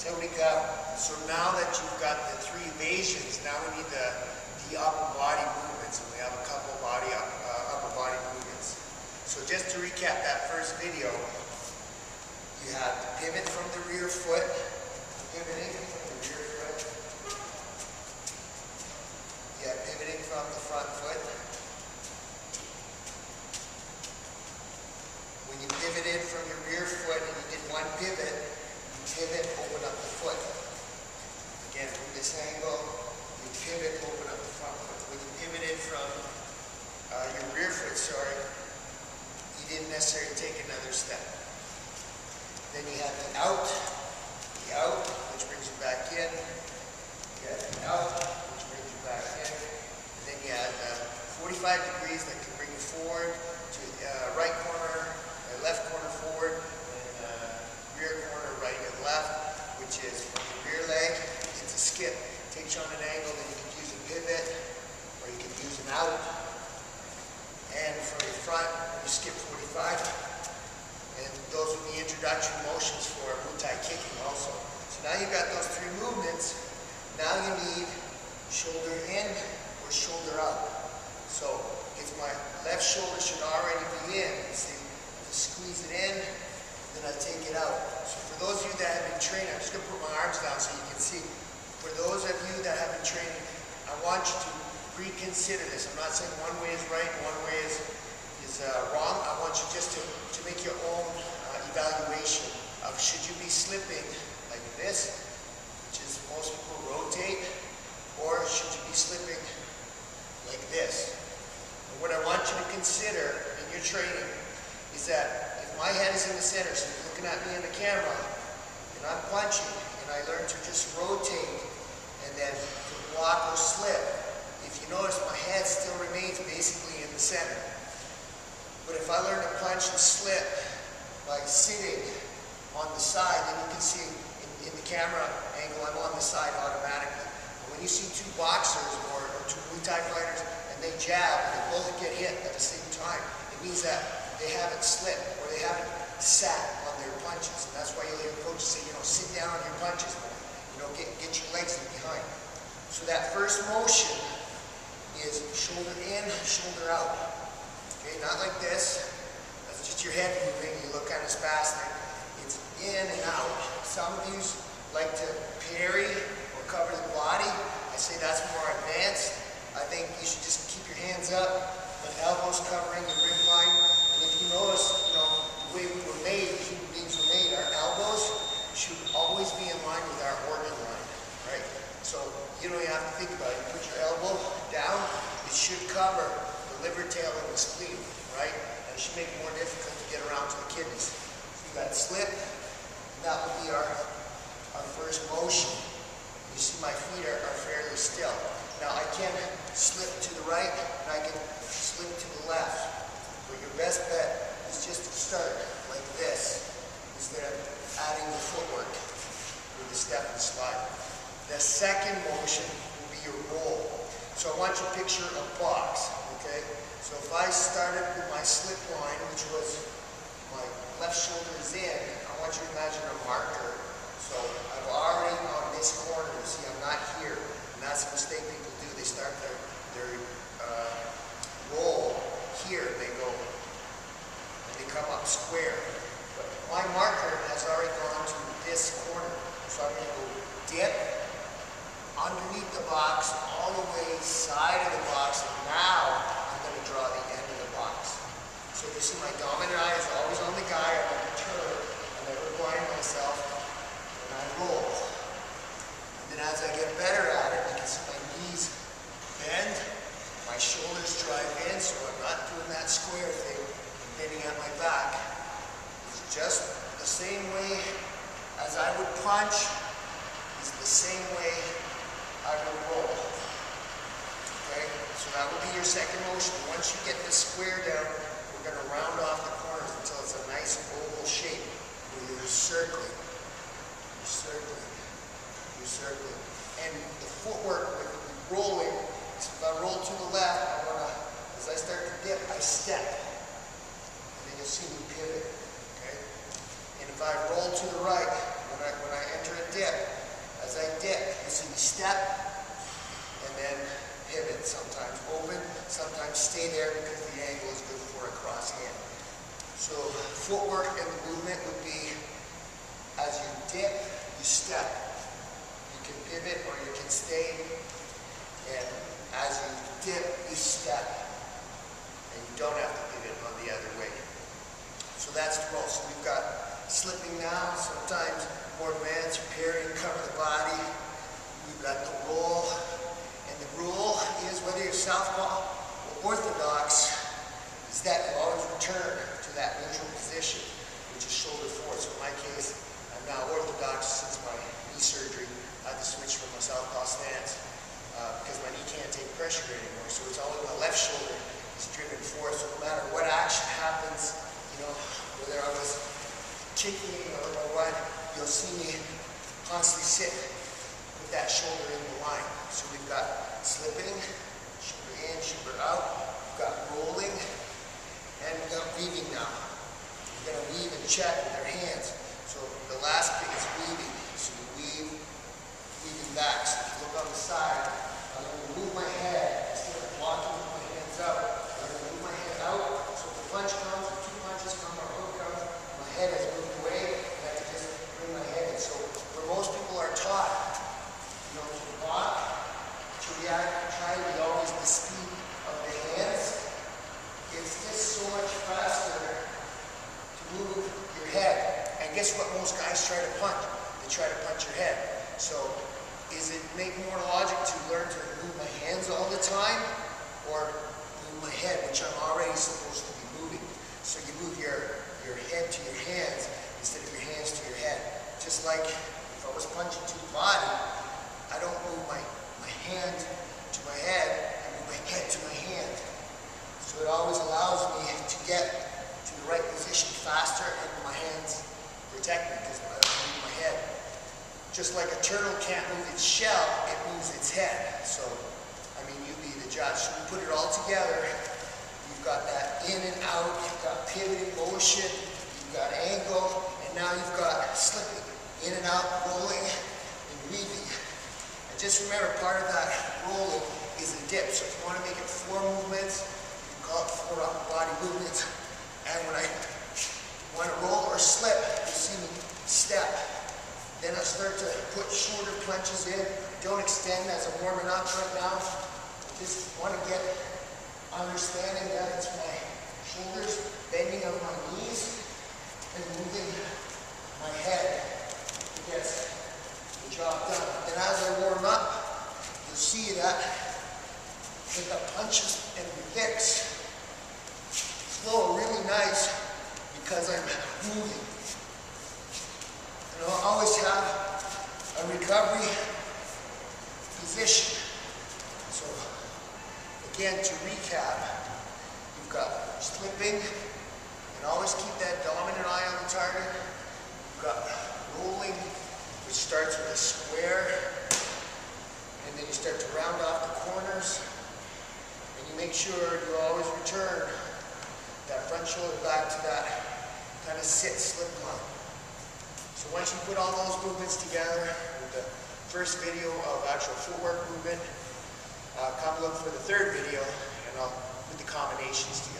So so now that you've got the 3 evasions, now we need the upper body movements, and we have a couple of upper body movements. So just to recap that first video, you have the pivot from the rear foot, pivoting from the rear foot. You have pivoting from the front foot. When you pivoted from your rear foot and you did one pivot, you pivot, open up the foot. Again, from this angle, you pivot, open up the front foot. When you pivoted from your rear foot, you didn't necessarily take another step. Then you have the out, which brings you back in. You have the out, which brings you back in. And then you have 45 degrees that can bring you forward to right corner, left corner forward, and rear corner right and left, which is from the rear leg. It's a skip. Takes you on an angle, then you can use a pivot, or you can use an out. And from your front, you skip 45. And those are the introduction motions for Muay kicking also. So now you've got those 3 movements. Now you need shoulder in or shoulder out. So if my left shoulder should already be in, you see, I just squeeze it in, then I take it out. So for those of you that have been training, I'm just going to put my arms down so you can see. For those of you that have been training, I want you to reconsider this. I'm not saying one way is right and one way is wrong. I want you just to make your own evaluation of should you be slipping like this, which is most people rotate, or should you be slipping like this. And what I want you to consider in your training is that if my head is in the center, so you're looking at me in the camera, and I'm punching, and I learn to just rotate and then block or slip, if you notice my head still remains basically in the center. But if I learn to punch and slip by sitting on the side, then you can see in the camera angle I'm on the side automatically. And when you see 2 boxers or 2 Muay Thai fighters and they jab and they both get hit at the same time, it means that they haven't slipped or they haven't sat on their punches. And that's why you'll hear coaches say, sit down on your punches, get your legs in behind. So that first motion is shoulder in, shoulder out. Okay, not like this. That's just your head moving. You look kind of spastic. It's in and out. Some of you like to parry or cover the body. I say that's more advanced. I think you should just keep your hands up, with elbows covering the rib line. And if you notice, the way we were made, human beings were made, our elbows should always be in line with our organ line, right? So you don't even have to think about it. You put your elbow down, it should cover the liver, tail, and the spleen, right? And it should make it more difficult to get around to the kidneys. So you got slip, and that will be our first motion. You see my feet are fairly still. Now I can slip to the right, and I can slip to the left. But your best bet is just to start like this, instead of adding the footwork with the step and slide. The second motion will be your roll. So I want you to picture a box, okay? So if I started with my slip line, which was my left shoulder is in, I want you to imagine a marker. So I've already on this corner, you see I'm not here, and that's a mistake people do. They start their roll here, they go, and they come up square. But my marker has already gone to this corner. So I'm going to go dip underneath the box, all the way side of the box, and now I'm going to draw the end of the box. So you see my dominant eye is always on the guy. I'm going to turn, I never blind myself, and I roll. And then as I get better at it, you can see my knees bend, my shoulders drive in, so I'm not doing that square thing, and bending at my back. It's just the same way as I would punch, is the same way I will roll. Okay, so that will be your second motion. Once you get the square down, we're going to round off the corners until it's a nice oval shape where you're circling, you're circling. And the footwork with rolling, so if I roll to the left, I want to, as I start to dip, I step. And then you'll see me pivot. Okay? And if I roll to the right, when when I enter a dip, as I dip, you see me step and then pivot. Sometimes open, sometimes stay there because the angle is good for a cross hand. So footwork and the movement would be, as you dip, you step. You can pivot or you can stay. And as you dip, you step. And you don't have to pivot on the other way. So that's the roll. So we've got slipping now. Sometimes more advanced, parrying, cover the body. We've got the roll. And the rule is, whether you're southpaw or orthodox, is that you always return to that neutral position, which is shoulder forward. So in my case, I'm now orthodox since my knee surgery. I had to switch from my southpaw stance because my knee can't take pressure anymore. So it's always my left shoulder is driven forward. So no matter what action happens, you know, whether I was kicking or what, you'll see me constantly sit with that shoulder in the line. So we've got slipping, shoulder in, shoulder out. We've got rolling, and we've got weaving now. We're going to weave and check with our hands. So the last bit is weaving. So you weave, weaving back. So if you look on the side, I'm going to move my head instead of blocking with my hands out. I'm going to move my head out. So if the punch comes, or two punches come, or hook comes, my head has moved away, and I can just bring my head in. So where most people are taught, you know, to block, to react, try with always the speed of the hands, it's just so much faster to move your head. And guess what most guys try to punch? They try to punch your head. So is it make more logic to learn to move my hands all the time, or move my head, which I'm already supposed to be moving? So you move your head to your hands instead of your hands to your head. Just like if I was punching to the body, I don't move my hand to my head, I move my head to my hand. So it always allows me to get to the right position faster, and my hands protect me because I don't move my head. Just like a turtle can't move its shell, it moves its head. So, I mean, you be the judge. So we put it all together. You've got that in and out, you've got pivoting motion, you've got angle, and now you've got slipping, in and out, rolling, and weaving. And just remember, part of that rolling is a dip. So if you want to make it 4 movements, you can call it 4 upper body movements. And when I want to roll or slip, you see me step. Then I start to put shorter punches in. Don't extend as I'm warming up right now. I just want to get understanding that it's my shoulders, bending of my knees, and moving my head to get the job done. And as I warm up, you'll see that with the punches and the kicks flow really nice because I'm moving. And I'll always have a recovery position. So again, to recap, you've got slipping, and always keep that dominant eye on the target. You've got rolling, which starts with a square, and then you start to round off the corners, and you make sure you always return that front shoulder back to that kind of sit, slip line. So once you put all those movements together with the first video of actual footwork movement, come look for the third video, and I'll put the combinations together.